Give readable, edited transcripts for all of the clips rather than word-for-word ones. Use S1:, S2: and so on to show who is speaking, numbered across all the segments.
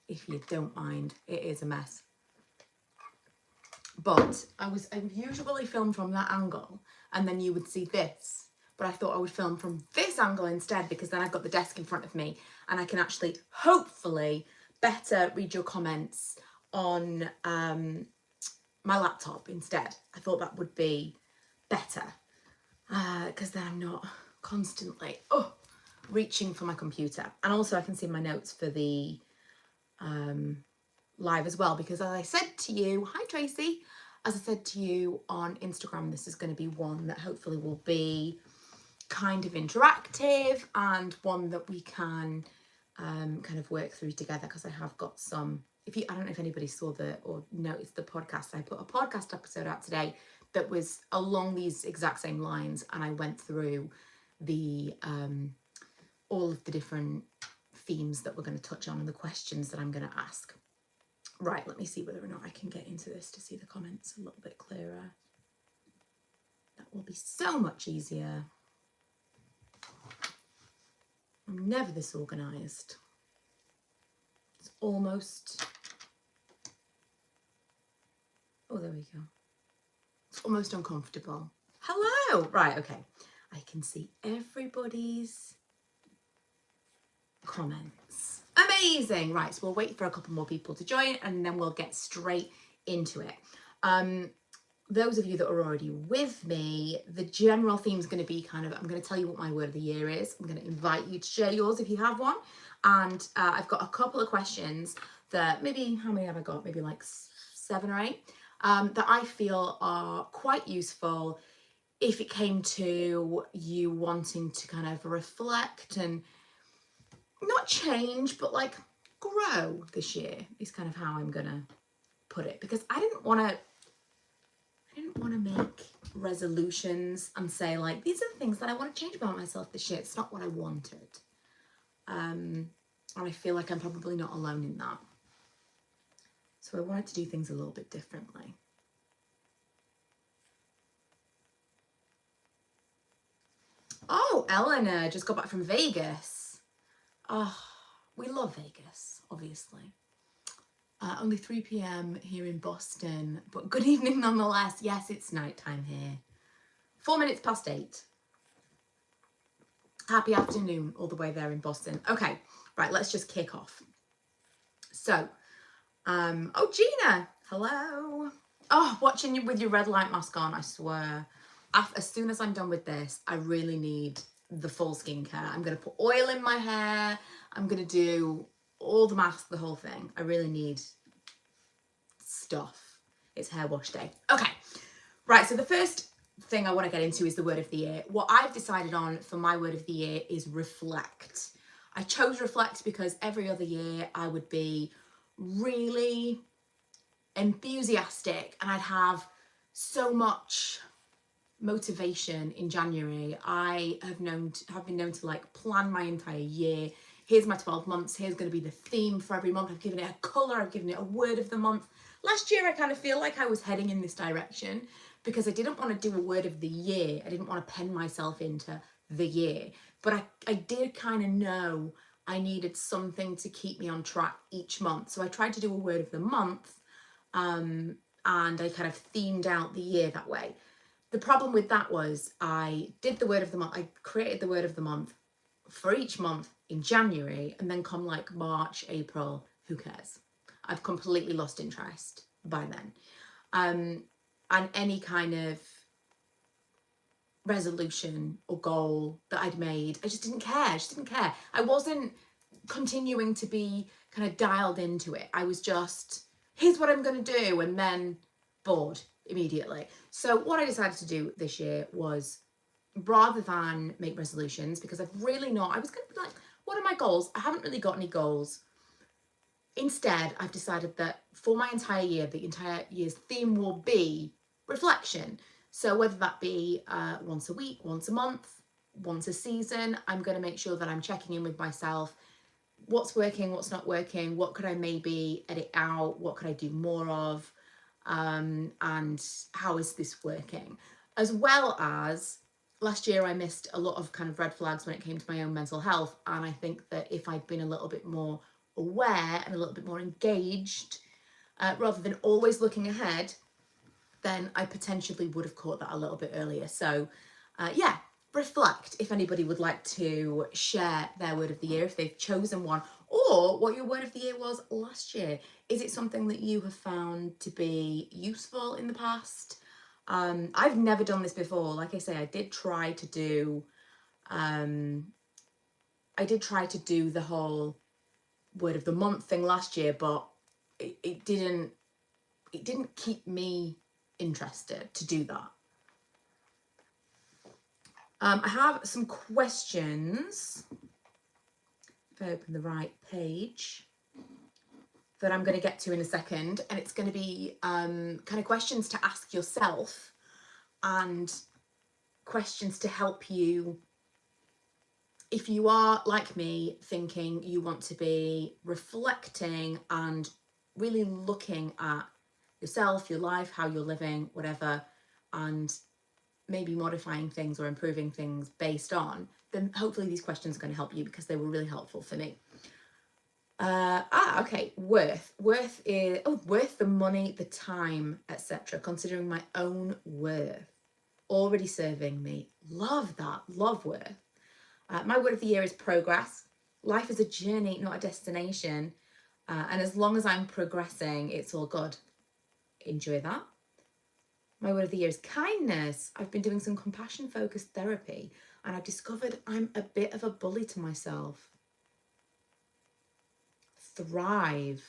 S1: if you don't mind. It is a mess. But I usually film from that angle and then you would see this. But I thought I would film from this angle instead, because then I've got the desk in front of me and I can actually, hopefully, better read your comments on my laptop instead. I thought that would be better, because then I'm not constantly reaching for my computer. And also I can see my notes for the live as well, because as I said to you, hi Tracy, as I said to you on Instagram, this is going to be one that hopefully will be kind of interactive and one that we can kind of work through together, because I have got some, I don't know if anybody saw or noticed the podcast, I put a podcast episode out today that was along these exact same lines, and I went through the all of the different themes that we're going to touch on and the questions that I'm going to ask. Right, let me see whether or not I can get into this to see the comments a little bit clearer. That will be so much easier. I'm never this organised. It's almost... Oh, there we go. It's almost uncomfortable. Hello! Right, okay. I can see everybody's comments. Amazing! Right, so we'll wait for a couple more people to join and then we'll get straight into it. Those of you that are already with me, the general theme is going to be kind of, I'm going to tell you what my word of the year is. I'm going to invite you to share yours if you have one. And I've got a couple of questions that maybe, how many have I got? Maybe like 7 or 8 that I feel are quite useful if it came to you wanting to kind of reflect and not change, but like grow this year is kind of how I'm going to put it. Because I didn't want to make resolutions and say like, these are the things that I want to change about myself this year. It's not what I wanted. And I feel like I'm probably not alone in that. So I wanted to do things a little bit differently. Oh, Eleanor just got back from Vegas. Oh, we love Vegas, obviously. Only 3 p.m. here in Boston, but good evening nonetheless. Yes, it's nighttime here. 4 minutes past 8. Happy afternoon all the way there in Boston. Okay, right, let's just kick off. So, oh, Gina, hello. Oh, watching you with your red light mask on, I swear. As soon as I'm done with this, I really need the full skincare. I'm going to put oil in my hair. I'm going to do all the mask, the whole thing. I really need stuff. It's hair wash day. Okay, right, so the first thing I want to get into is the word of the year. What I've decided on for my word of the year is reflect. I chose reflect because every other year I would be really enthusiastic and I'd have so much motivation in January. I have been known to like plan my entire year. Here's my 12 months. Here's going to be the theme for every month. I've given it a colour. I've given it a word of the month. Last year, I kind of feel like I was heading in this direction because I didn't want to do a word of the year. I didn't want to pen myself into the year. But I did kind of know I needed something to keep me on track each month. So I tried to do a word of the month and I kind of themed out the year that way. The problem with that was I did the word of the month. I created the word of the month for each month in January, and then come like March, April, who cares? I've completely lost interest by then. And any kind of resolution or goal that I'd made, I just didn't care. I wasn't continuing to be kind of dialed into it. I was just, here's what I'm going to do, and then bored immediately. So what I decided to do this year was, rather than make resolutions, because I was going to be like, what are my goals? I haven't really got any goals. Instead, I've decided that for my entire year, the entire year's theme will be reflection. So whether that be once a week, once a month, once a season, I'm going to make sure that I'm checking in with myself. What's working, what's not working, what could I maybe edit out, what could I do more of, and how is this working? As well as, last year I missed a lot of kind of red flags when it came to my own mental health, and I think that if I'd been a little bit more aware and a little bit more engaged, rather than always looking ahead, then I potentially would have caught that a little bit earlier. So yeah, reflect if anybody would like to share their word of the year, if they've chosen one, or what your word of the year was last year. Is it something that you have found to be useful in the past? I've never done this before. Like I say, I did try to do the whole word of the month thing last year, but it didn't keep me interested to do that. I have some questions, if I open the right page, that I'm going to get to in a second, and it's going to be kind of questions to ask yourself and questions to help you if you are like me, thinking you want to be reflecting and really looking at yourself, your life, how you're living, whatever, and maybe modifying things or improving things based on, then hopefully these questions are going to help you, because they were really helpful for me. Okay, worth is worth the money, the time, etc. Considering my own worth, already serving me. Love that. Love worth. My word of the year is progress. Life is a journey, not a destination, and as long as I'm progressing, it's all good. Enjoy that. My word of the year is kindness. I've been doing some compassion focused therapy, and I've discovered I'm a bit of a bully to myself. Thrive.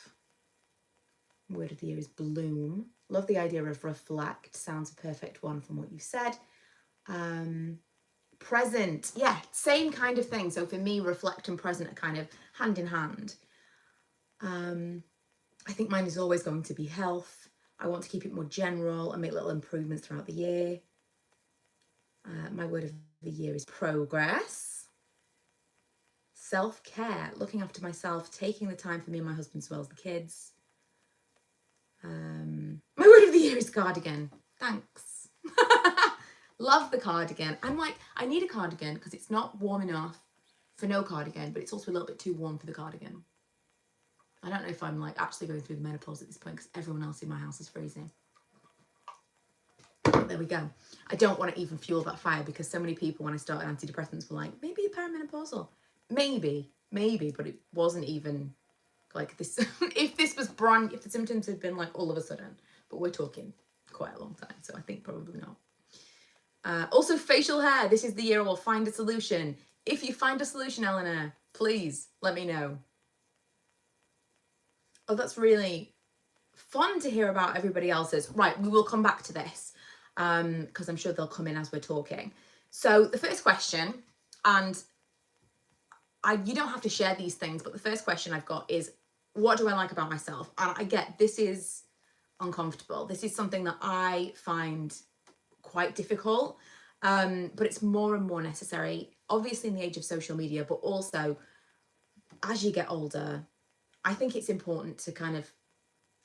S1: Word of the year is bloom. Love the idea of reflect. Sounds a perfect one from what you said. Present. Yeah, same kind of thing. So for me, reflect and present are kind of hand in hand. I think mine is always going to be health. I want to keep it more general and make little improvements throughout the year. My word of the year is progress. Self-care, looking after myself, taking the time for me and my husband as well as the kids. My word of the year is cardigan. Thanks. Love the cardigan. I'm like, I need a cardigan because it's not warm enough for no cardigan, but it's also a little bit too warm for the cardigan. I don't know if I'm like actually going through the menopause at this point, because everyone else in my house is freezing. But there we go. I don't want to even fuel that fire, because so many people when I started antidepressants were like, maybe you're perimenopausal. Maybe, but it wasn't even like this. If the symptoms had been like all of a sudden, but we're talking quite a long time, so I think probably not. Also, facial hair. This is the year I will find a solution. If you find a solution, Eleanor, please let me know. Oh, that's really fun to hear about everybody else's. Right, we will come back to this, because I'm sure they'll come in as we're talking. So the first question, and you don't have to share these things, but the first question I've got is, what do I like about myself? And I get this is uncomfortable. This is something that I find quite difficult, but it's more and more necessary, obviously in the age of social media, but also as you get older. I think it's important to kind of,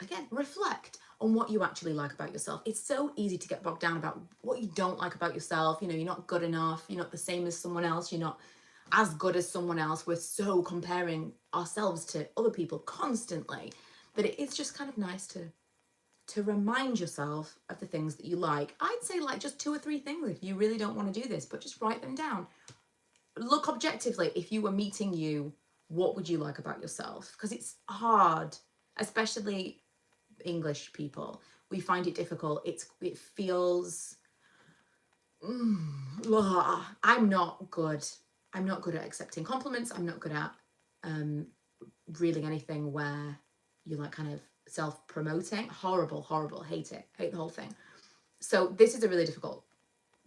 S1: again, reflect on what you actually like about yourself. It's so easy to get bogged down about what you don't like about yourself. You know, you're not good enough, you're not the same as someone else, you're not as good as someone else. We're so comparing ourselves to other people constantly that it's just kind of nice to remind yourself of the things that you like. I'd say like just 2 or 3 things if you really don't want to do this, but just write them down. Look objectively, if you were meeting you, what would you like about yourself? Because it's hard, especially English people. We find it difficult. It feels, I'm not good at accepting compliments. I'm not good at really anything where you're like kind of self-promoting. Horrible, hate the whole thing. So this is a really difficult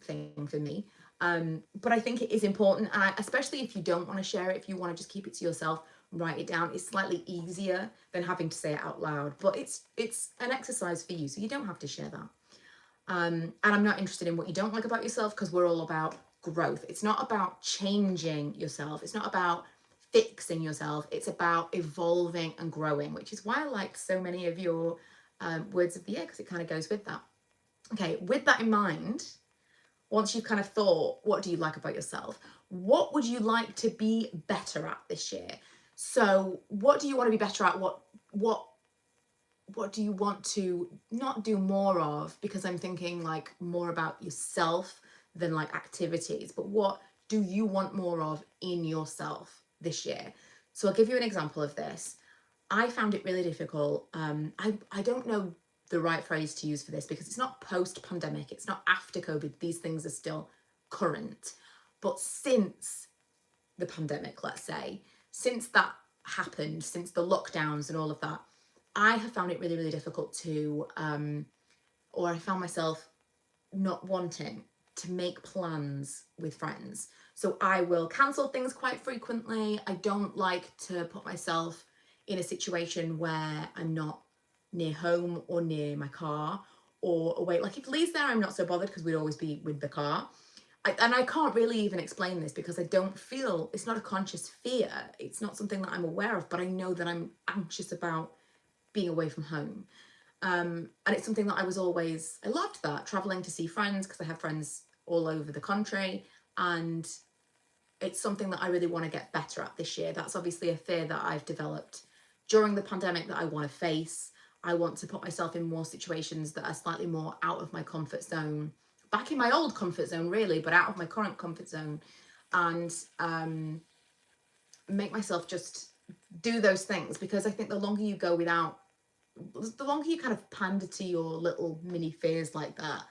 S1: thing for me. But I think it is important, and especially if you don't want to share it, if you want to just keep it to yourself, write it down. It's slightly easier than having to say it out loud, but it's an exercise for you, so you don't have to share that. And I'm not interested in what you don't like about yourself, because we're all about growth. It's not about changing yourself. It's not about fixing yourself. It's about evolving and growing, which is why I liked so many of your words of the year, because it kind of goes with that. Okay, with that in mind, once you've kind of thought, what do you like about yourself? What would you like to be better at this year? So what do you want to be better at? What do you want to not do more of? Because I'm thinking like more about yourself than like activities, but what do you want more of in yourself this year? So I'll give you an example of this. I found it really difficult. I don't know the right phrase to use for this because it's not post-pandemic, it's not after COVID. These things are still current. But since the pandemic, let's say, since that happened, since the lockdowns and all of that, I have found it really, really difficult to, or I found myself not wanting to make plans with friends. So I will cancel things quite frequently. I don't like to put myself in a situation where I'm not near home or near my car or away. Like if Lee's there, I'm not so bothered because we'd always be with the car. And I can't really even explain this because I don't feel, it's not a conscious fear. It's not something that I'm aware of, but I know that I'm anxious about being away from home. And it's something that I loved that, traveling to see friends because I have friends all over the country. And it's something that I really want to get better at this year. That's obviously a fear that I've developed during the pandemic that I want to face. I want to put myself in more situations that are slightly more out of my comfort zone, back in my old comfort zone really, but out of my current comfort zone, and make myself just do those things. Because I think the longer you go without, the longer you kind of pander to your little mini fears like that,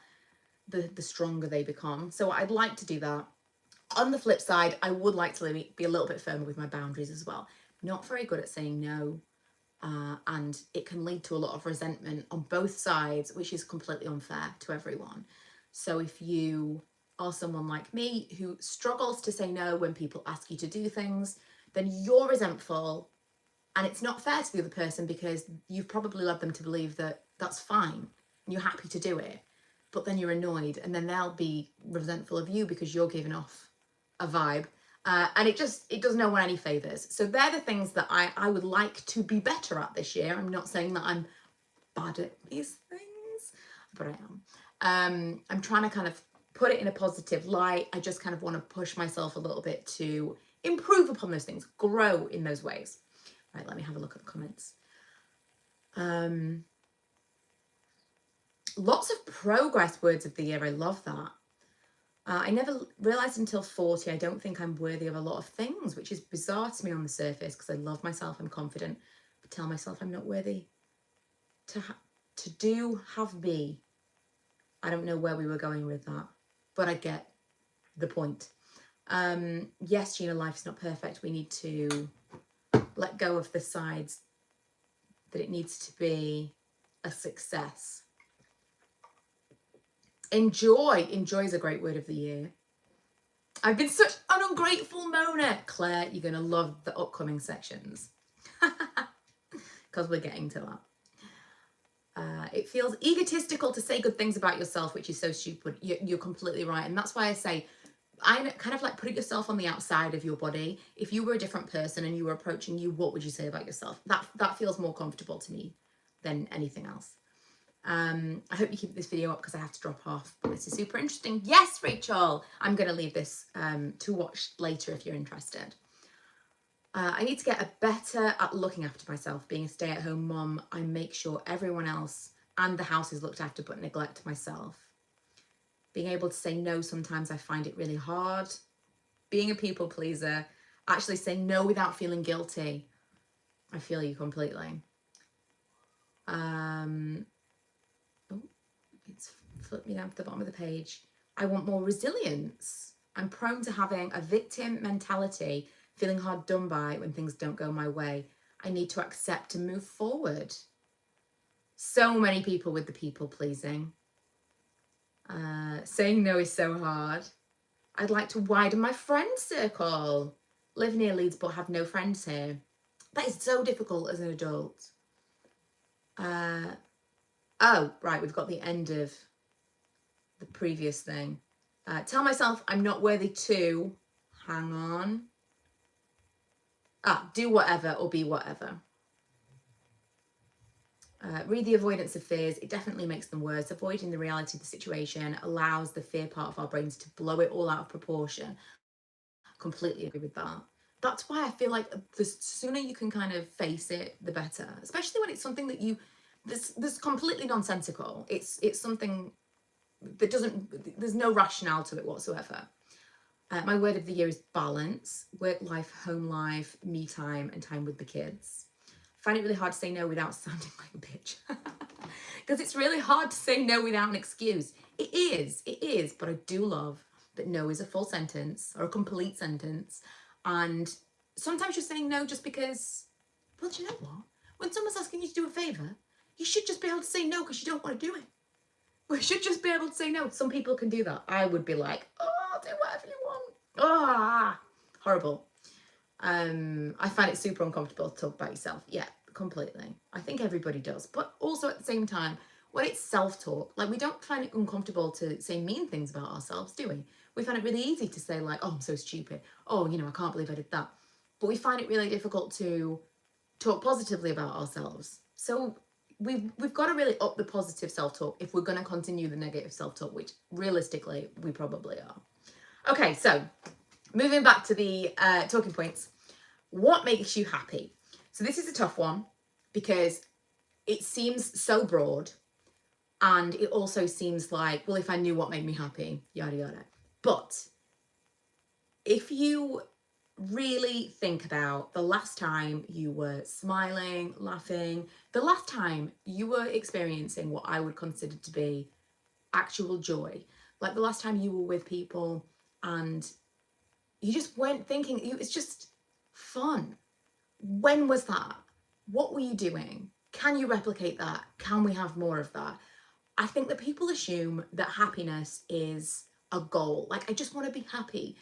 S1: the stronger they become. So I'd like to do that. On the flip side, I would like to be a little bit firmer with my boundaries as well. Not very good at saying no. And it can lead to a lot of resentment on both sides, which is completely unfair to everyone. So if you are someone like me who struggles to say no when people ask you to do things, then you're resentful, and it's not fair to the other person because you've probably led them to believe that that's fine and you're happy to do it, but then you're annoyed, and then they'll be resentful of you because you're giving off a vibe. And it does no one any favors. So they're the things that I would like to be better at this year. I'm not saying that I'm bad at these things, but I am. I'm trying to kind of put it in a positive light. I just kind of want to push myself a little bit to improve upon those things, grow in those ways. Right, let me have a look at the comments. Lots of progress words of the year. I love that. I never realised until 40 I don't think I'm worthy of a lot of things, which is bizarre to me on the surface because I love myself, I'm confident, but tell myself I'm not worthy to be. I don't know where we were going with that, but I get the point. Yes, Gina, life's not perfect. We need to let go of the sides that it needs to be a success. Enjoy is a great word of the year. I've been such an ungrateful moaner. Claire, you're going to love the upcoming sections because we're getting to that. It feels egotistical to say good things about yourself, which is so stupid. You're completely right. And that's why I say, I kind of like put yourself on the outside of your body. If you were a different person and you were approaching you, what would you say about yourself? That feels more comfortable to me than anything else. I hope you keep this video up because I have to drop off, but this is super interesting. Yes, Rachel, I'm going to leave this to watch later if you're interested. I need to get better at looking after myself. Being a stay-at-home mom, I make sure everyone else and the house is looked after, but neglect myself. Being able to say no, sometimes I find it really hard. Being a people pleaser, actually saying no without feeling guilty. I feel you completely. It's flipped me down to the bottom of the page. I want more resilience. I'm prone to having a victim mentality, feeling hard done by when things don't go my way. I need to accept and move forward. So many people with the people pleasing. Saying no is so hard. I'd like to widen my friend circle. Live near Leeds but have no friends here. That is so difficult as an adult. Oh, right, we've got the end of the previous thing. Tell myself I'm not worthy to, hang on. Do whatever or be whatever. Read the avoidance of fears. It definitely makes them worse. Avoiding the reality of the situation allows the fear part of our brains to blow it all out of proportion. Completely agree with that. that's why I feel like the sooner you can kind of face it, the better, especially when it's something that this completely nonsensical. It's something that there's no rationale to it whatsoever. My word of the year is balance: work life, home life, me time, and time with the kids. I find it really hard to say no without sounding like a bitch. Because it's really hard to say no without an excuse. It is, but I do love that no is a full sentence or a complete sentence. And sometimes you're saying no just because, well, do you know what? When someone's asking you to do a favour, you should just be able to say no because you don't want to do it. We should just be able to say no. Some people can do that. I would be like, oh, do whatever you want. Ah, horrible. I find it super uncomfortable to talk about yourself. Yeah, completely. I think everybody does. But also at the same time, when it's self-talk, like, we don't find it uncomfortable to say mean things about ourselves, do we? We find it really easy to say like, oh, I'm so stupid. Oh, I can't believe I did that. But we find it really difficult to talk positively about ourselves. So we've got to really up the positive self-talk if we're going to continue the negative self-talk, which realistically we probably are. Okay, so moving back to the talking points. What makes you happy? So this is a tough one because it seems so broad, and it also seems like, well, if I knew what made me happy, yada yada. But if you really think about the last time you were smiling, laughing, the last time you were experiencing what I would consider to be actual joy, like the last time you were with people and you just weren't thinking, it's just fun. When was that? What were you doing? Can you replicate that? Can we have more of that? I think that people assume that happiness is a goal. Like, I just want to be happy.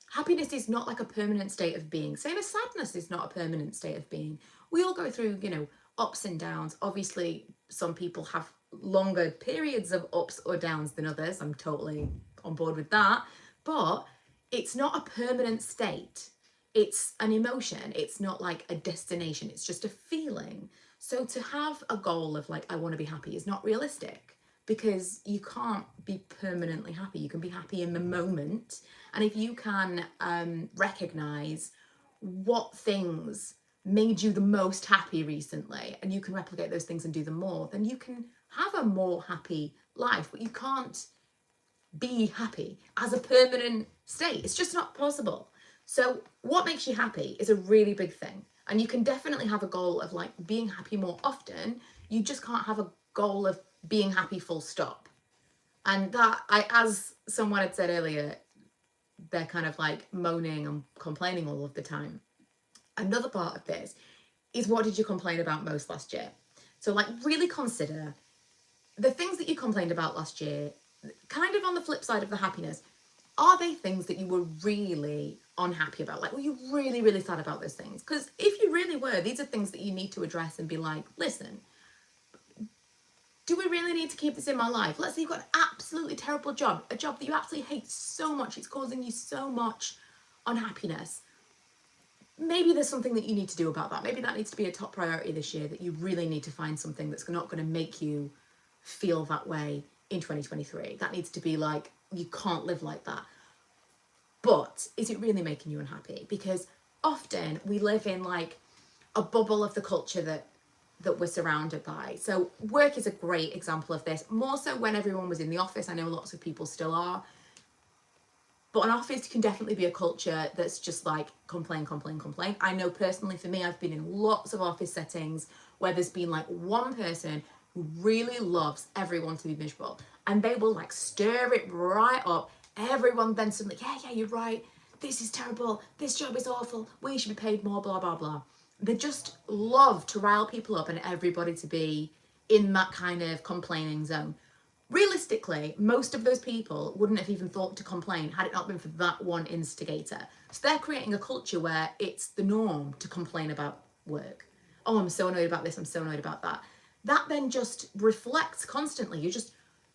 S1: Happiness is not like a permanent state of being. Same as sadness is not a permanent state of being. We all go through, ups and downs. Obviously, some people have longer periods of ups or downs than others. I'm totally on board with that. But it's not a permanent state. It's an emotion. It's not like a destination. It's just a feeling. So to have a goal of like, I want to be happy is not realistic, because you can't be permanently happy. You can be happy in the moment. And if you can recognize what things made you the most happy recently, and you can replicate those things and do them more, then you can have a more happy life. But you can't be happy as a permanent state. It's just not possible. So what makes you happy is a really big thing. And you can definitely have a goal of like being happy more often. You just can't have a goal of being happy full stop. And that, as someone had said earlier, they're kind of like moaning and complaining all of the time. Another part of this is, what did you complain about most last year? So like, really consider the things that you complained about last year, kind of on the flip side of the happiness. Are they things that you were really unhappy about? Like, were you really, really sad about those things? Because if you really were, these are things that you need to address and be like, listen, do we really need to keep this in my life? Let's say you've got an absolutely terrible job, a job that you absolutely hate so much, it's causing you so much unhappiness. Maybe there's something that you need to do about that. Maybe that needs to be a top priority this year, that you really need to find something that's not going to make you feel that way in 2023. That needs to be like, you can't live like that. But is it really making you unhappy? Because often we live in like a bubble of the culture that we're surrounded by. So work is a great example of this, more so when everyone was in the office. I know lots of people still are. But an office can definitely be a culture that's just like complain, complain, complain. I know personally for me, I've been in lots of office settings where there's been like one person who really loves everyone to be miserable. And they will like stir it right up. Everyone then suddenly, yeah, you're right. This is terrible. This job is awful. We should be paid more, blah, blah, blah. They just love to rile people up and everybody to be in that kind of complaining zone. Realistically, most of those people wouldn't have even thought to complain had it not been for that one instigator. So they're creating a culture where it's the norm to complain about work. Oh, I'm so annoyed about this. I'm so annoyed about that. That then just reflects constantly.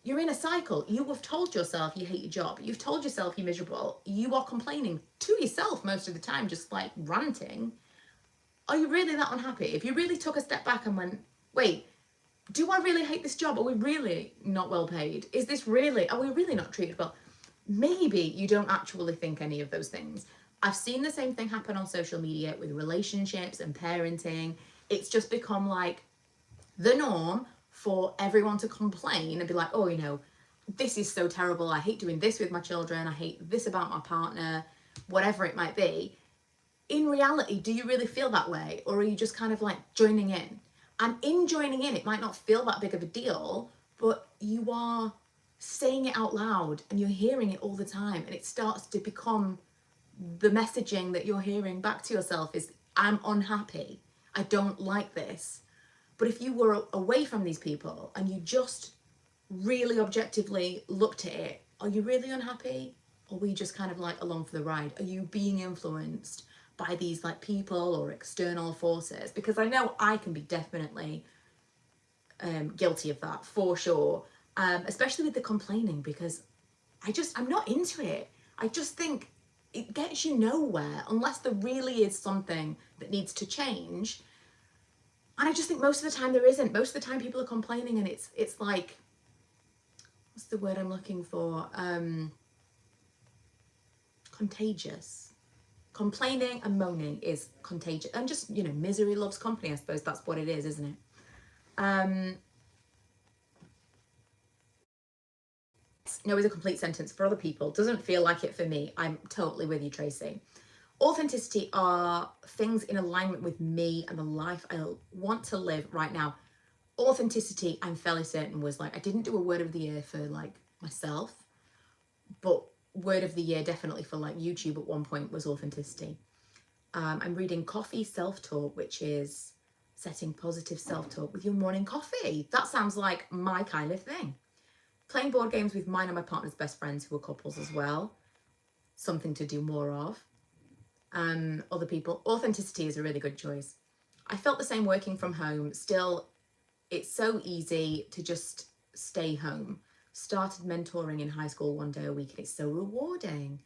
S1: You're in a cycle. You have told yourself you hate your job. You've told yourself you're miserable. You are complaining to yourself most of the time, just like ranting. Are you really that unhappy? If you really took a step back and went, wait, do I really hate this job? Are we really not well paid? Are we really not treated well? Maybe you don't actually think any of those things. I've seen the same thing happen on social media with relationships and parenting. It's just become like the norm for everyone to complain and be like, oh, you know, this is so terrible. I hate doing this with my children. I hate this about my partner, whatever it might be. In reality, do you really feel that way? Or are you just kind of like joining in? And in joining in, it might not feel that big of a deal, but you are saying it out loud and you're hearing it all the time. And it starts to become the messaging that you're hearing back to yourself is, I'm unhappy. I don't like this. But if you were away from these people and you just really objectively looked at it, are you really unhappy? Or were you just kind of like along for the ride? Are you being influenced by these like people or external forces? Because I know I can be definitely guilty of that for sure, especially with the complaining, because I'm not into it. I just think it gets you nowhere unless there really is something that needs to change. And I just think most of the time there isn't. Most of the time people are complaining and it's like, what's the word I'm looking for? Contagious. Complaining and moaning is contagious. And just, you know, misery loves company, I suppose that's what it is, isn't it? No is a complete sentence for other people. Doesn't feel like it for me. I'm totally with you, Tracy. Authenticity are things in alignment with me and the life I want to live right now. Authenticity, I'm fairly certain, was like, I didn't do a word of the year for like myself, but word of the year definitely for like YouTube at one point was authenticity. I'm reading Coffee Self-Talk, which is setting positive self-talk with your morning coffee. That sounds like my kind of thing. Playing board games with mine and my partner's best friends who are couples as well. Something to do more of. Other people. Authenticity is a really good choice. I felt the same working from home. Still, it's so easy to just stay home. Started mentoring in high school 1 day a week and it's so rewarding.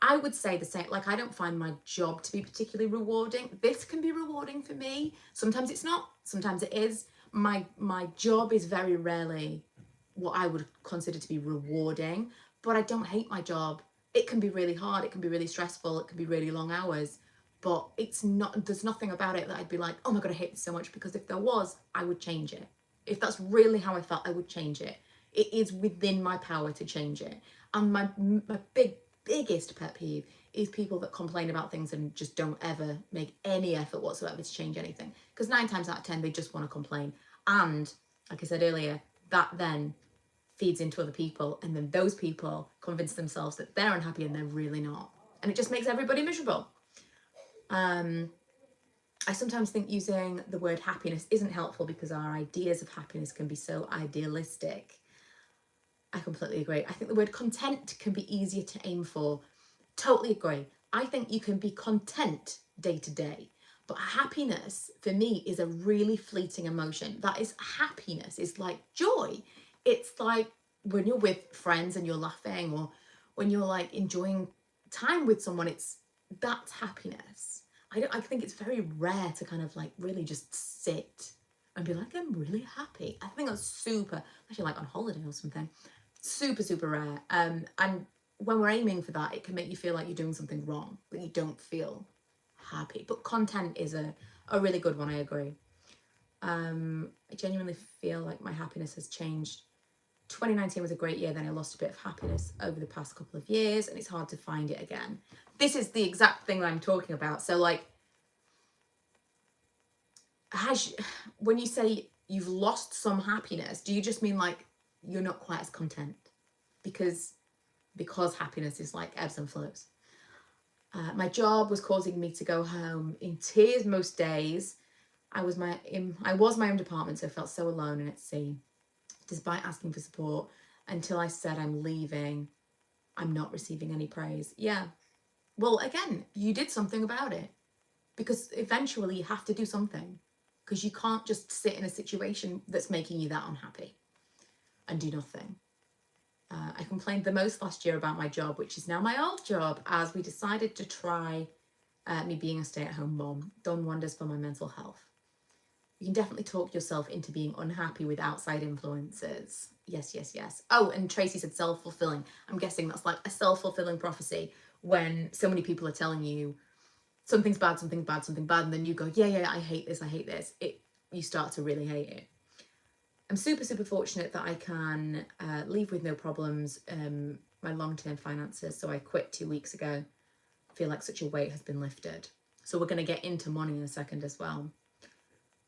S1: I would say the same. Like, I don't find my job to be particularly rewarding. This can be rewarding for me. Sometimes it's not. Sometimes it is. My job is very rarely what I would consider to be rewarding, but I don't hate my job. It can be really hard. It can be really stressful. It can be really long hours, but it's not, there's nothing about it that I'd be like, oh my God, I hate this so much, because if there was, I would change it. If that's really how I felt, I would change it. It is within my power to change it. And my biggest pet peeve is people that complain about things and just don't ever make any effort whatsoever to change anything. Because 9 times out of 10, they just want to complain. And like I said earlier, that then feeds into other people, and then those people convince themselves that they're unhappy and they're really not, and it just makes everybody miserable. I sometimes think using the word happiness isn't helpful because our ideas of happiness can be so idealistic. I completely agree. I think the word content can be easier to aim for. Totally agree. I think you can be content day to day, but happiness for me is a really fleeting emotion. That is, happiness is like joy. It's like when you're with friends and you're laughing, or when you're like enjoying time with someone, that's happiness. I think it's very rare to kind of like really just sit and be like, I'm really happy. I think that's super, especially like on holiday or something, super, super rare. And when we're aiming for that, it can make you feel like you're doing something wrong, that you don't feel happy. But content is a really good one, I agree. I genuinely feel like my happiness has changed. 2019 was a great year, then I lost a bit of happiness over the past couple of years, and it's hard to find it again. This is the exact thing that I'm talking about. So like, when you say you've lost some happiness, do you just mean like you're not quite as content? Because happiness is like ebbs and flows. My job was causing me to go home in tears most days. I was my own department, so I felt so alone and at sea. Despite asking for support, until I said I'm leaving, I'm not receiving any praise. Yeah. Well, again, you did something about it, because eventually you have to do something, because you can't just sit in a situation that's making you that unhappy and do nothing. I complained the most last year about my job, which is now my old job, as we decided to try me being a stay-at-home mom. Done wonders for my mental health. You can definitely talk yourself into being unhappy with outside influences. Yes, yes, yes. Oh, and Tracy said self-fulfilling. I'm guessing that's like a self-fulfilling prophecy. when so many people are telling you something's bad, something bad, something bad, and then you go, yeah, I hate this, you start to really hate it. I'm super, super fortunate that I can leave with no problems my long-term finances. So I quit 2 weeks ago. I feel like such a weight has been lifted. So we're going to get into money in a second as well.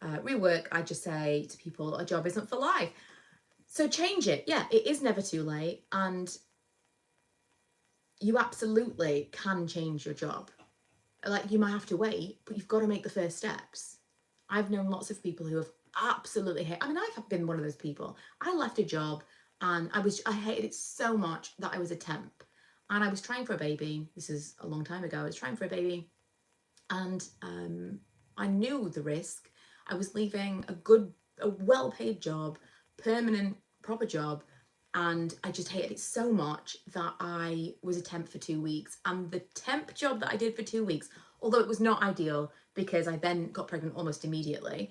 S1: Rework, I just say to people, a job isn't for life. So change it. Yeah, it is never too late. And you absolutely can change your job. Like, you might have to wait, but you've got to make the first steps. I've known lots of people who have absolutely hate. I mean, I've been one of those people. I left a job and I hated it so much that I was a temp, and I was trying for a baby. This is a long time ago. I was trying for a baby, and I knew the risk. I was leaving a well-paid job, permanent, proper job, and I just hated it so much that I was a temp for 2 weeks. And the temp job that I did for 2 weeks, although it was not ideal because I then got pregnant almost immediately,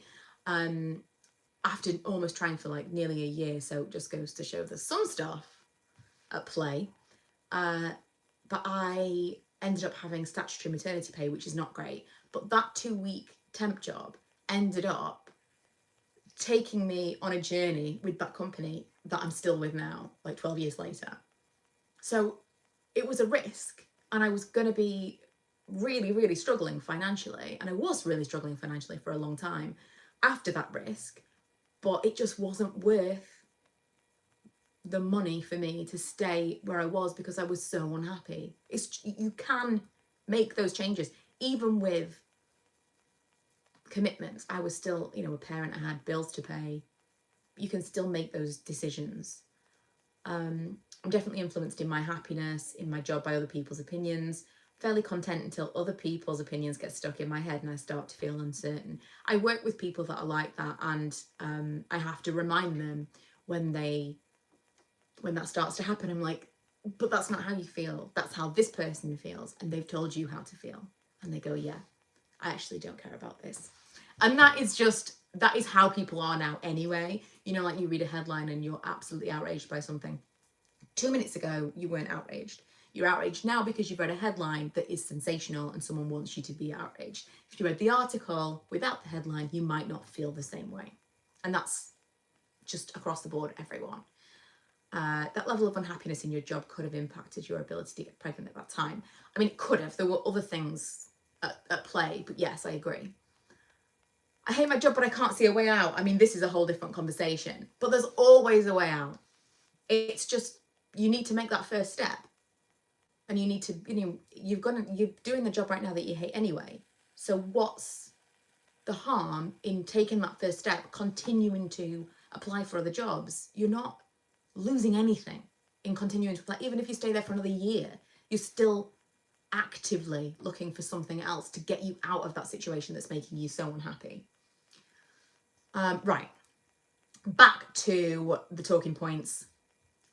S1: after almost trying for like nearly a year. So it just goes to show there's some stuff at play. But I ended up having statutory maternity pay, which is not great. But that 2-week temp job ended up taking me on a journey with that company that I'm still with now, like 12 years later. So it was a risk, and I was going to be really, really struggling financially. And I was really struggling financially for a long time after that risk, but it just wasn't worth the money for me to stay where I was because I was so unhappy. You can make those changes, even with commitments. I was still, a parent. I had bills to pay. You can still make those decisions. I'm definitely influenced in my happiness, in my job, by other people's opinions. Fairly content until other people's opinions get stuck in my head and I start to feel uncertain. I work with people that are like that, and I have to remind them when that starts to happen. I'm like, but that's not how you feel. That's how this person feels, and they've told you how to feel. And they go, yeah, I actually don't care about this. And that is how people are now anyway. Like, you read a headline and you're absolutely outraged by something. 2 minutes ago, you weren't outraged. You're outraged now because you've read a headline that is sensational and someone wants you to be outraged. If you read the article without the headline, you might not feel the same way. And that's just across the board, everyone. That level of unhappiness in your job could have impacted your ability to get pregnant at that time. I mean, it could have. There were other things at play, but yes, I agree. I hate my job, but I can't see a way out. I mean, this is a whole different conversation, but there's always a way out. It's just, you need to make that first step. And you need to, you're doing the job right now that you hate anyway. So what's the harm in taking that first step, continuing to apply for other jobs? You're not losing anything in continuing to apply. Even if you stay there for another year, you're still actively looking for something else to get you out of that situation that's making you so unhappy. Right. Back to the talking points.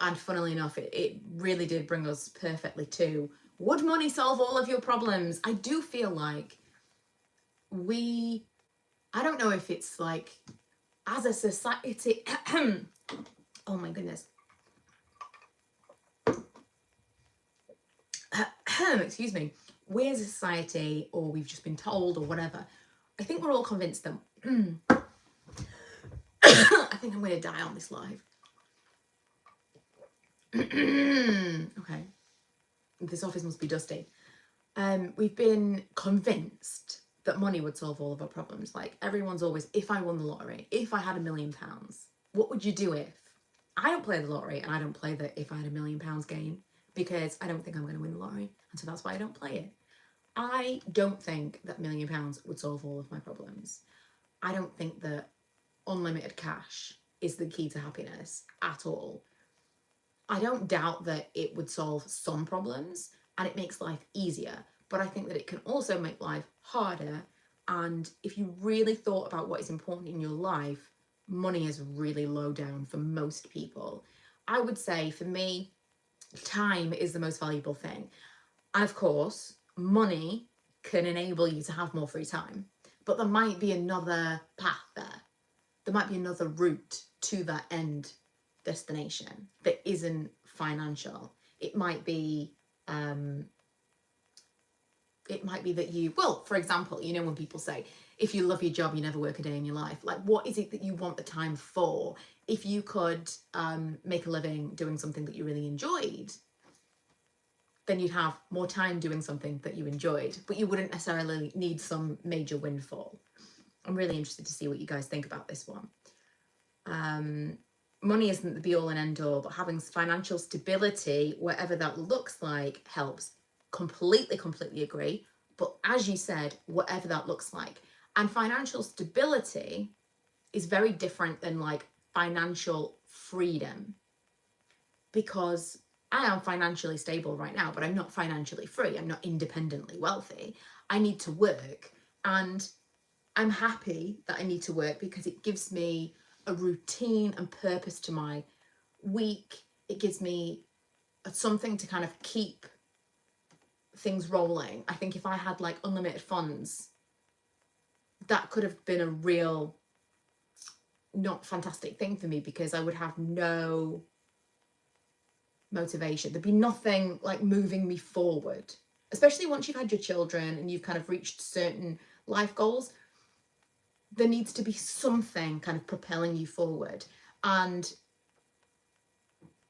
S1: And funnily enough, it really did bring us perfectly to, would money solve all of your problems? I do feel like I don't know if it's like, as a society, oh my goodness. Excuse me. We as a society, or we've just been told, or whatever, I think we're all convinced that, I think I'm going to die on this live. Okay, this office must be dusty. We've been convinced that money would solve all of our problems. Like, everyone's always, if I won the lottery, if I had £1 million, what would you do if? I don't play the lottery, and I don't play the if I had £1 million game, because I don't think I'm going to win the lottery, and so that's why I don't play it. I don't think that £1 million would solve all of my problems. I don't think that unlimited cash is the key to happiness at all. I don't doubt that it would solve some problems and it makes life easier, but I think that it can also make life harder. And if you really thought about what is important in your life, money is really low down for most people. I would say, for me, time is the most valuable thing. And of course, money can enable you to have more free time, but there might be another path there. There might be another route to that end destination that isn't financial. It might be it might be that you, well, for example, you know, when people say, if you love your job, you never work a day in your life. Like, what is it that you want the time for? If you could make a living doing something that you really enjoyed, then you'd have more time doing something that you enjoyed, but you wouldn't necessarily need some major windfall. I'm really interested to see what you guys think about this one. Money isn't the be all and end all, but having financial stability, whatever that looks like, helps. Completely agree. But as you said, whatever that looks like. And financial stability is very different than like financial freedom, because I am financially stable right now, but I'm not financially free. I'm not independently wealthy. I need to work, and I'm happy that I need to work because it gives me a routine and purpose to my week. It gives me something to kind of keep things rolling. I think if I had like unlimited funds, that could have been a real not fantastic thing for me, because I would have no motivation. There'd be nothing like moving me forward, especially once you've had your children and you've kind of reached certain life goals. There needs to be something kind of propelling you forward. And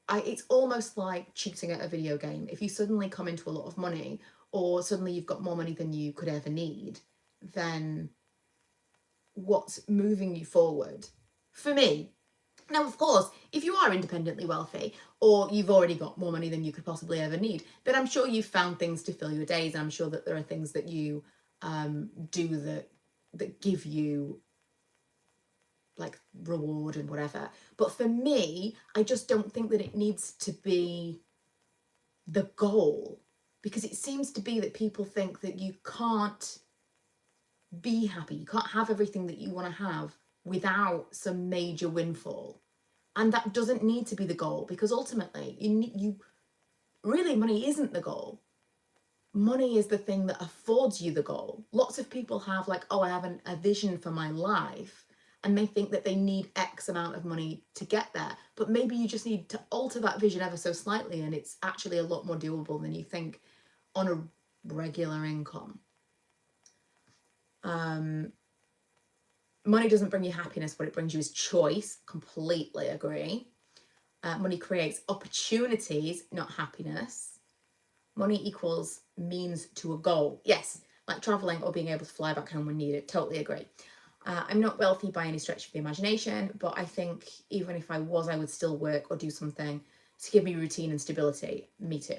S1: it's almost like cheating at a video game. If you suddenly come into a lot of money, or suddenly you've got more money than you could ever need, then what's moving you forward? For me, now, of course, if you are independently wealthy, or you've already got more money than you could possibly ever need, then I'm sure you've found things to fill your days. I'm sure that there are things that you do that give you like reward and whatever. But for me, I just don't think that it needs to be the goal, because it seems to be that people think that you can't be happy, you can't have everything that you want to have without some major windfall. And that doesn't need to be the goal, because ultimately you really, money isn't the goal. Money is the thing that affords you the goal. Lots of people have like, oh, I have a vision for my life, and they think that they need X amount of money to get there. But maybe you just need to alter that vision ever so slightly, and it's actually a lot more doable than you think on a regular income. Money doesn't bring you happiness. What it brings you is choice. Completely agree. Money creates opportunities, not happiness. Money equals means to a goal. Yes, like traveling or being able to fly back home when needed. Totally agree. I'm not wealthy by any stretch of the imagination, but I think even if I was, I would still work or do something to give me routine and stability. Me too.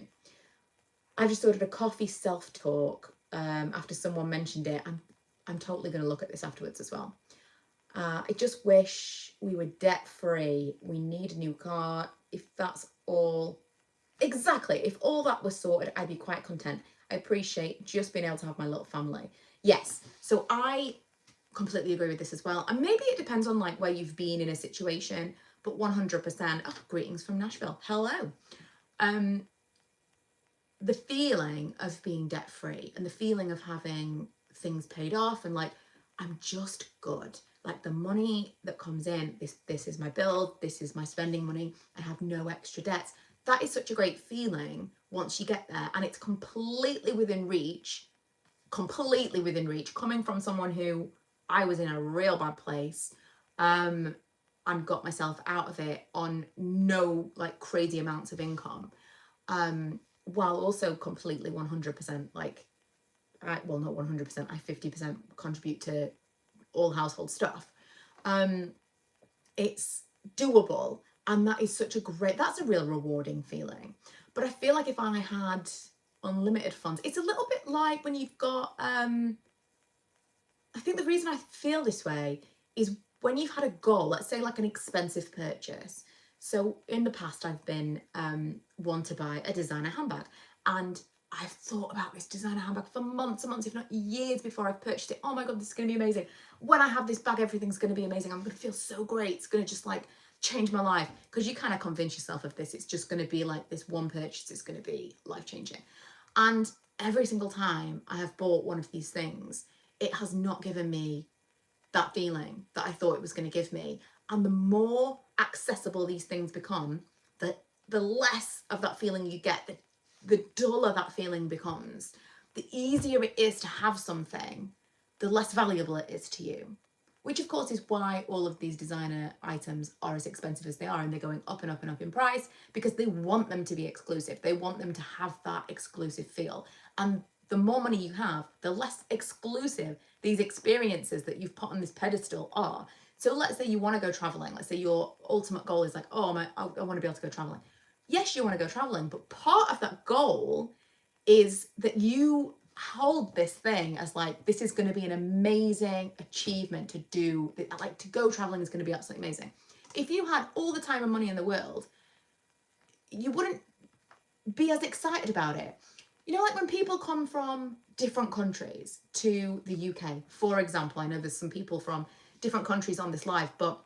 S1: I've just ordered a coffee self-talk after someone mentioned it. I'm totally going to look at this afterwards as well. I just wish we were debt-free. We need a new car. If that's all... Exactly. If all that was sorted, I'd be quite content. I appreciate just being able to have my little family. Yes. So I completely agree with this as well. And maybe it depends on like where you've been in a situation, but 100%. Oh, greetings from Nashville. Hello. The feeling of being debt-free and the feeling of having things paid off and like, I'm just good. Like the money that comes in, this is my bill, this is my spending money, I have no extra debts. That is such a great feeling once you get there, and it's completely within reach, coming from someone who I was in a real bad place and got myself out of it on no like crazy amounts of income, while also completely 100% like, well, not 100%, I 50% contribute to all household stuff. It's doable, and that is such a great, that's a real rewarding feeling. But I feel like if I had unlimited funds, it's a little bit like when you've got I think the reason I feel this way is when you've had a goal, let's say like an expensive purchase. So in the past, I've been one to buy a designer handbag, and I've thought about this designer handbag for months and months, if not years before I've purchased it. Oh my God, this is going to be amazing. When I have this bag, everything's going to be amazing. I'm going to feel so great. It's going to just like change my life, because you kind of convince yourself of this. It's just going to be like this one purchase. It's going to be life-changing. And every single time I have bought one of these things, it has not given me that feeling that I thought it was going to give me. And the more accessible these things become, the less of that feeling you get, the duller that feeling becomes. the easier it is to have something, the less valuable it is to you. Which of course is why all of these designer items are as expensive as they are, and they're going up and up and up in price, because they want them to be exclusive. They want them to have that exclusive feel. And the more money you have, the less exclusive these experiences that you've put on this pedestal are. So let's say you want to go traveling. Let's say your ultimate goal is like, oh, I want to be able to go traveling. Yes, you want to go traveling, but part of that goal is that you hold this thing as like, this is going to be an amazing achievement to do. Like, to go traveling is going to be absolutely amazing. If you had all the time and money in the world, you wouldn't be as excited about it. You know, like when people come from different countries to the UK, for example, I know there's some people from different countries on this live, but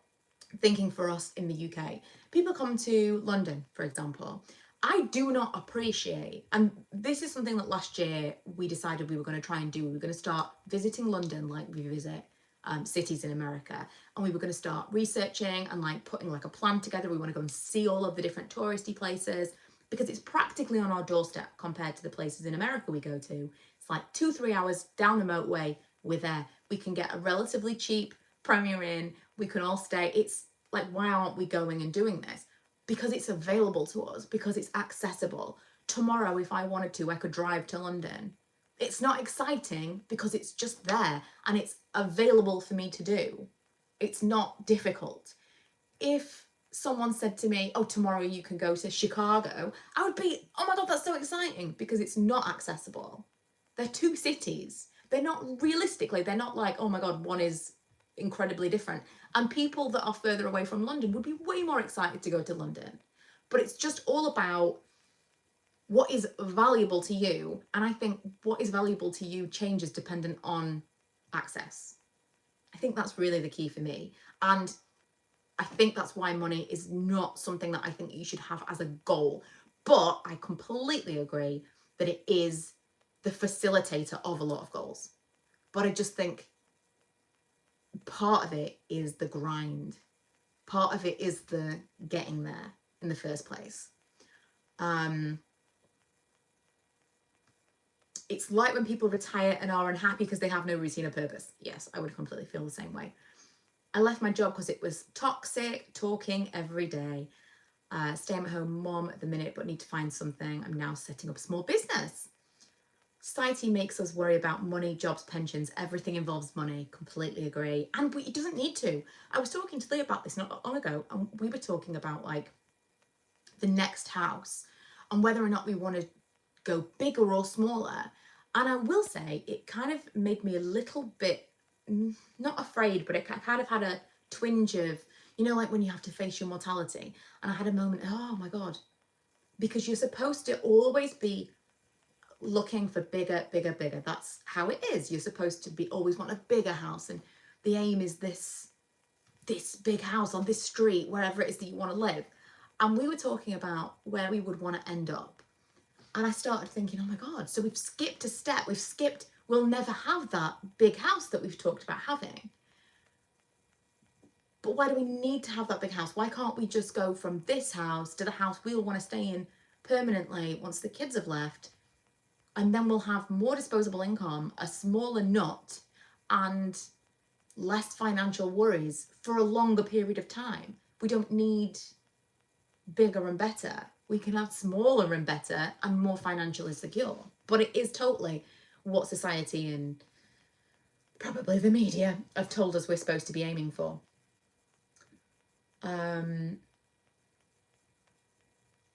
S1: thinking for us in the UK, people come to London, for example. I do not appreciate, and this is something that last year we decided we were going to try and do. We were going to start visiting London like we visit cities in America, and we were going to start researching and like putting like a plan together. We want to go and see all of the different touristy places, because it's practically on our doorstep compared to the places in America we go to. It's like 2-3 hours down the motorway, we're there. We can get a relatively cheap Premier Inn, we can all stay. It's like, why aren't we going and doing this? Because it's available to us, because it's accessible. Tomorrow, if I wanted to, I could drive to London. It's not exciting because it's just there and it's available for me to do. It's not difficult. If someone said to me, oh, tomorrow you can go to Chicago, I would be, oh my God, that's so exciting, because it's not accessible. They're two cities. They're not, realistically, they're not like, oh my God, one is incredibly different. And people that are further away from London would be way more excited to go to London. But it's just all about what is valuable to you. And I think what is valuable to you changes dependent on access. I think that's really the key for me. And I think that's why money is not something that I think you should have as a goal. But I completely agree that it is the facilitator of a lot of goals. But I just think part of it is the grind. Part of it is the getting there in the first place. It's like when people retire and are unhappy because they have no routine or purpose. Yes, I would completely feel the same way. I left my job because it was toxic, talking every day. Staying at home mom at the minute, but need to find something. I'm now setting up a small business. Society makes us worry about money, jobs, pensions. Everything involves money. Completely agree. And it doesn't need to. I was talking to Lee about this not long ago, and we were talking about like the next house and whether or not we want to go bigger or smaller. And I will say it kind of made me a little bit, not afraid, but it kind of had a twinge of, you know, like when you have to face your mortality. And I had a moment, oh my God, because you're supposed to always be looking for bigger, bigger, bigger. That's how it is. You're supposed to be always want a bigger house, and the aim is this big house on this street, wherever it is that you want to live. And we were talking about where we would want to end up. And I started thinking, oh my God, so we've skipped a step. We'll never have that big house that we've talked about having. But why do we need to have that big house? Why can't we just go from this house to the house we'll want to stay in permanently once the kids have left? And then we'll have more disposable income, a smaller nut, and less financial worries for a longer period of time. We don't need bigger and better. We can have smaller and better and more financially secure. But it is totally what society and probably the media have told us we're supposed to be aiming for.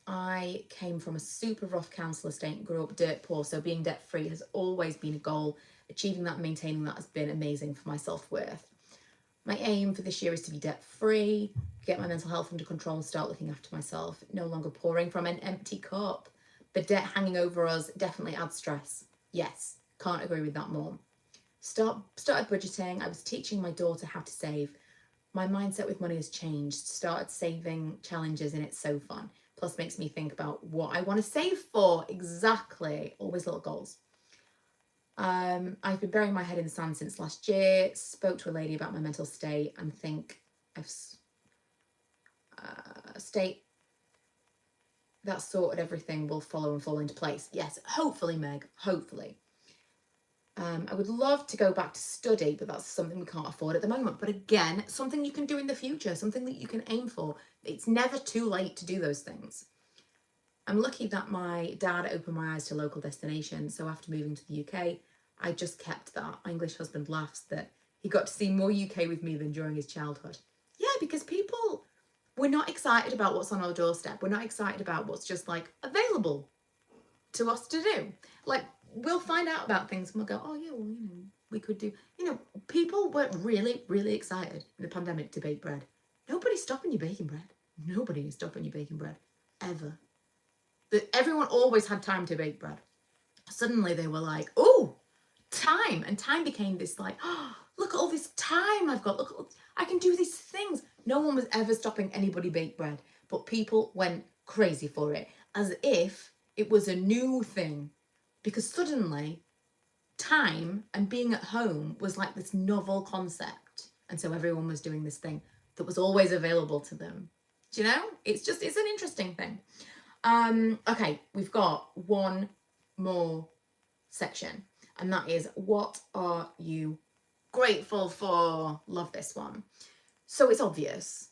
S1: I came from a super rough council estate, grew up dirt poor, so being debt free has always been a goal. Achieving that and maintaining that has been amazing for my self-worth. My aim for this year is to be debt free, get my mental health under control and start looking after myself, no longer pouring from an empty cup. The debt hanging over us definitely adds stress. Yes, can't agree with that more. Started budgeting. I was teaching my daughter how to save. My mindset with money has changed. Started saving challenges and it's so fun. Plus makes me think about what I want to save for. Exactly. Always little goals. I've been burying my head in the sand since last year. Spoke to a lady about my mental state and think I've state that sorted everything will follow and fall into place. Yes, hopefully, Meg. Hopefully. I would love to go back to study, but that's something we can't afford at the moment. But again, something you can do in the future, something that you can aim for. It's never too late to do those things. I'm lucky that my dad opened my eyes to local destinations. So after moving to the UK, I just kept that. My English husband laughs that he got to see more UK with me than during his childhood. Yeah, because people, we're not excited about what's on our doorstep. We're not excited about what's just like available to us to do. Like, we'll find out about things and we'll go, oh yeah, well, we could do, people were really, really excited in the pandemic to bake bread. Nobody's stopping you baking bread. Nobody is stopping you baking bread, ever. Everyone always had time to bake bread. Suddenly they were like, oh, time. And time became this like, oh, look at all this time I've got. Look, I can do these things. No one was ever stopping anybody bake bread, but people went crazy for it as if it was a new thing, because suddenly time and being at home was like this novel concept. And so everyone was doing this thing that was always available to them. Do you know? It's an interesting thing. Okay, we've got one more section, and that is, what are you grateful for? Love this one. So it's obvious.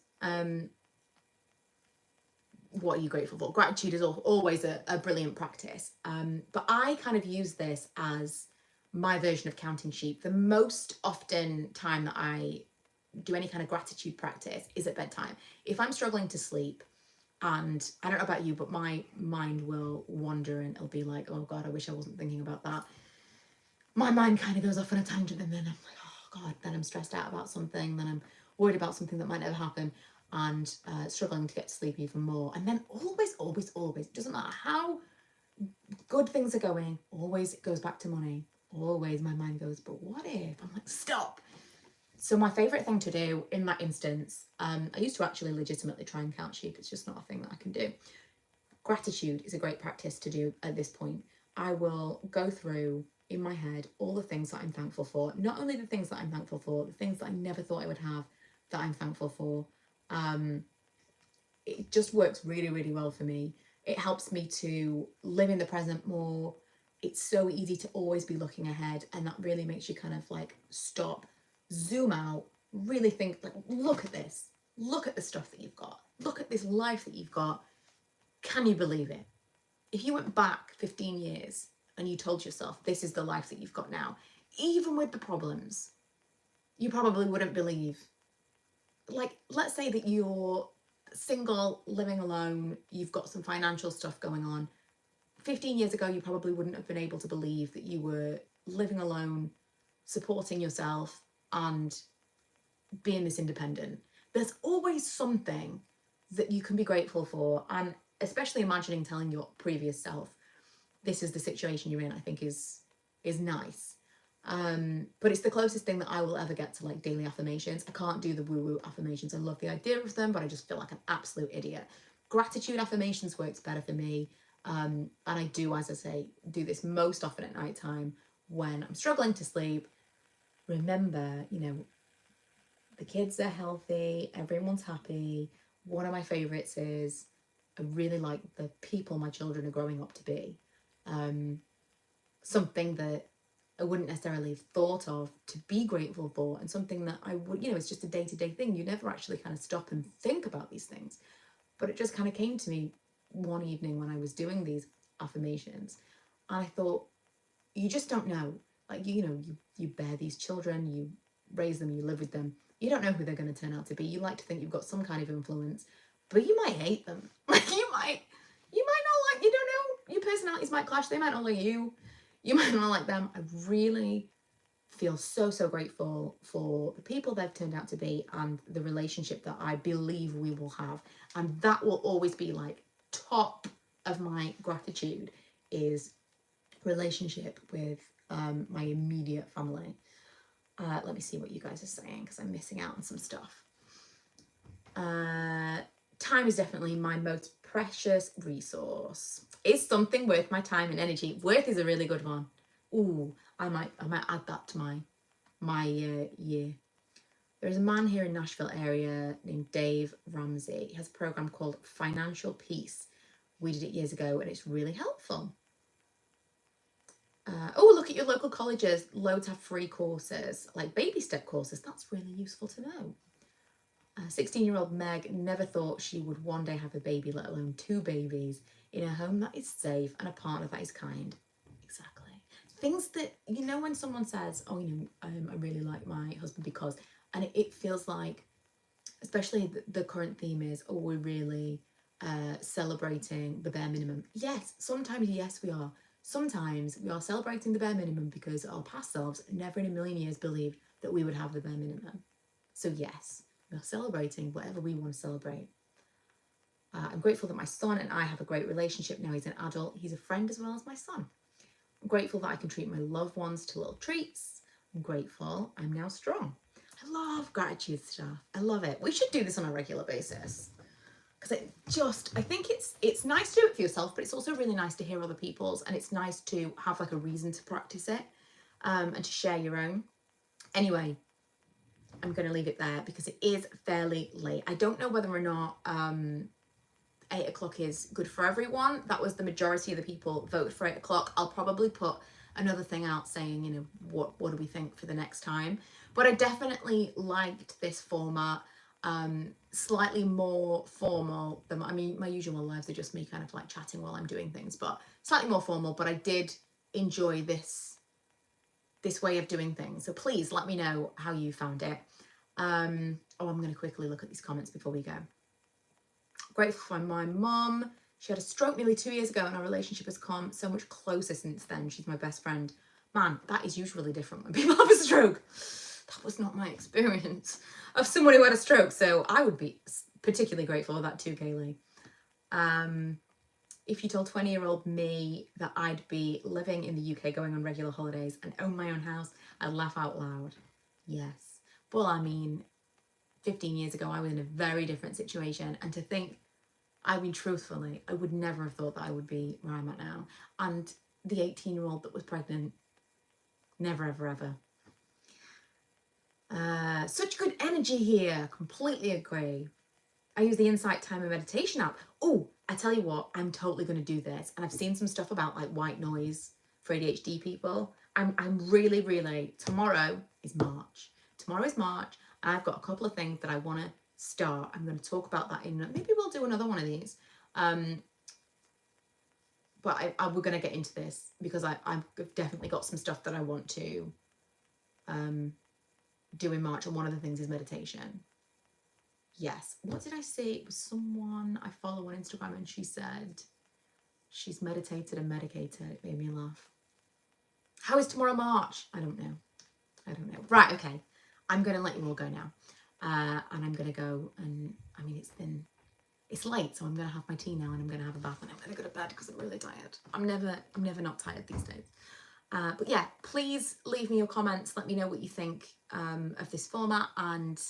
S1: What are you grateful for? Gratitude is always a brilliant practice. But I kind of use this as my version of counting sheep. The most often time that I do any kind of gratitude practice is at bedtime. If I'm struggling to sleep, and I don't know about you, but my mind will wander and it'll be like, oh God, I wish I wasn't thinking about that. My mind kind of goes off on a tangent, and then I'm like, oh God, then I'm stressed out about something, then I'm worried about something that might never happen, and struggling to get to sleep even more. And then always, it doesn't matter how good things are going, always it goes back to money. Always my mind goes, but what if? I'm like, stop. So my favourite thing to do in that instance, I used to actually legitimately try and count sheep. It's just not a thing that I can do. Gratitude is a great practice to do at this point. I will go through in my head all the things that I'm thankful for. Not only the things that I'm thankful for, the things that I never thought I would have that I'm thankful for. It just works really, really well for me. It helps me to live in the present more. It's so easy to always be looking ahead, and that really makes you kind of like stop, zoom out, really think, like, look at this. Look at the stuff that you've got. Look at this life that you've got. Can you believe it? If you went back 15 years and you told yourself this is the life that you've got now, even with the problems, you probably wouldn't believe. Like, let's say that you're single, living alone, you've got some financial stuff going on. 15 years ago, you probably wouldn't have been able to believe that you were living alone, supporting yourself, and being this independent. There's always something that you can be grateful for, and especially imagining telling your previous self this is the situation you're in, I think is nice. But it's the closest thing that I will ever get to like daily affirmations. I can't do the woo-woo affirmations. I love the idea of them, but I just feel like an absolute idiot. Gratitude affirmations works better for me. And I do, as I say, do this most often at night time when I'm struggling to sleep. Remember, the kids are healthy, everyone's happy. One of my favorites is, I really like the people my children are growing up to be. Something that I wouldn't necessarily have thought of to be grateful for, and something that I would, it's just a day-to-day thing. You never actually kind of stop and think about these things. But it just kind of came to me one evening when I was doing these affirmations, and I thought, you just don't know. Like, you bear these children, you raise them, you live with them. You don't know who they're going to turn out to be. You like to think you've got some kind of influence, but you might hate them. Like, you might not like, you don't know. Your personalities might clash. They might not like you. You might not like them. I really feel so, so grateful for the people they've turned out to be and the relationship that I believe we will have. And that will always be like top of my gratitude, is relationship with my immediate family. Let me see what you guys are saying, because I'm missing out on some stuff. Time is definitely my most precious resource. Is something worth my time and energy? Worth is a really good one. Ooh, I might add that to my year. There's a man here in Nashville area named Dave Ramsey. He has a program called Financial Peace. We did it years ago, and it's really helpful. Oh, look at your local colleges. Loads have free courses, like baby step courses. That's really useful to know. 16-year-old Meg never thought she would one day have a baby, let alone 2 babies, in a home that is safe and a partner that is kind. Exactly. Things that, you know, when someone says, oh, you know, I really like my husband because, and it feels like, especially the current theme is, oh, we're really celebrating the bare minimum. Yes, sometimes, yes, we are. Sometimes we are celebrating the bare minimum because our past selves never in a million years believed that we would have the bare minimum. So yes, we are celebrating whatever we want to celebrate. I'm grateful that my son and I have a great relationship. Now he's an adult. He's a friend as well as my son. I'm grateful that I can treat my loved ones to little treats. I'm grateful I'm now strong. I love gratitude stuff. I love it. We should do this on a regular basis. Because I think it's nice to do it for yourself, but it's also really nice to hear other people's, and it's nice to have like a reason to practice it and to share your own. Anyway, I'm going to leave it there because it is fairly late. I don't know whether or not 8 o'clock is good for everyone. That was the majority of the people voted for 8 o'clock. I'll probably put another thing out saying, you know, what do we think for the next time. But I definitely liked this format. Slightly more formal than, I mean, my usual lives are just me kind of like chatting while I'm doing things, but slightly more formal. But I did enjoy this way of doing things. So please let me know how you found it. I'm going to quickly look at these comments before we go. Grateful for my mum. She had a stroke nearly 2 years ago and our relationship has come so much closer since then. She's my best friend. Man, that is usually different when people have a stroke. That was not my experience of someone who had a stroke, so I would be particularly grateful for that too, Kaylee. If you told 20-year-old me that I'd be living in the UK, going on regular holidays and own my own house, I'd laugh out loud. Yes. Well, I mean, 15 years ago, I was in a very different situation, and to think, I mean, truthfully, I would never have thought that I would be where I'm at now. And the 18-year-old that was pregnant, never, ever, ever. Such good energy here. Completely agree. I use the Insight Timer meditation app. Oh, I tell you what, I'm totally going to do this. And I've seen some stuff about like white noise for ADHD people. I'm really, tomorrow is March. Tomorrow is March. And I've got a couple of things that I want to start. I'm going to talk about that in, maybe we'll do another one of these. But we're going to get into this because I've definitely got some stuff that I want to do in March, and one of the things is meditation. Yes. What did I say? It was someone I follow on Instagram and she said she's meditated and medicated. It made me laugh. How is tomorrow March? I don't know. Right, okay. I'm going to let you all go now. And I'm going to go and, I mean, it's late, so I'm going to have my tea now and I'm going to have a bath and I'm going to go to bed because I'm really tired. I'm never not tired these days. But yeah, please leave me your comments. Let me know what you think of this format, and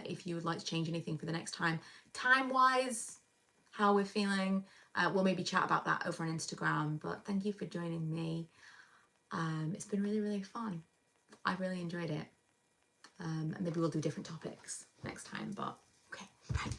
S1: if you would like to change anything for the next time. Time-wise, how we're feeling. We'll maybe chat about that over on Instagram. But thank you for joining me. It's been really fun. I really enjoyed it. And maybe we'll do different topics next time. But okay, bye.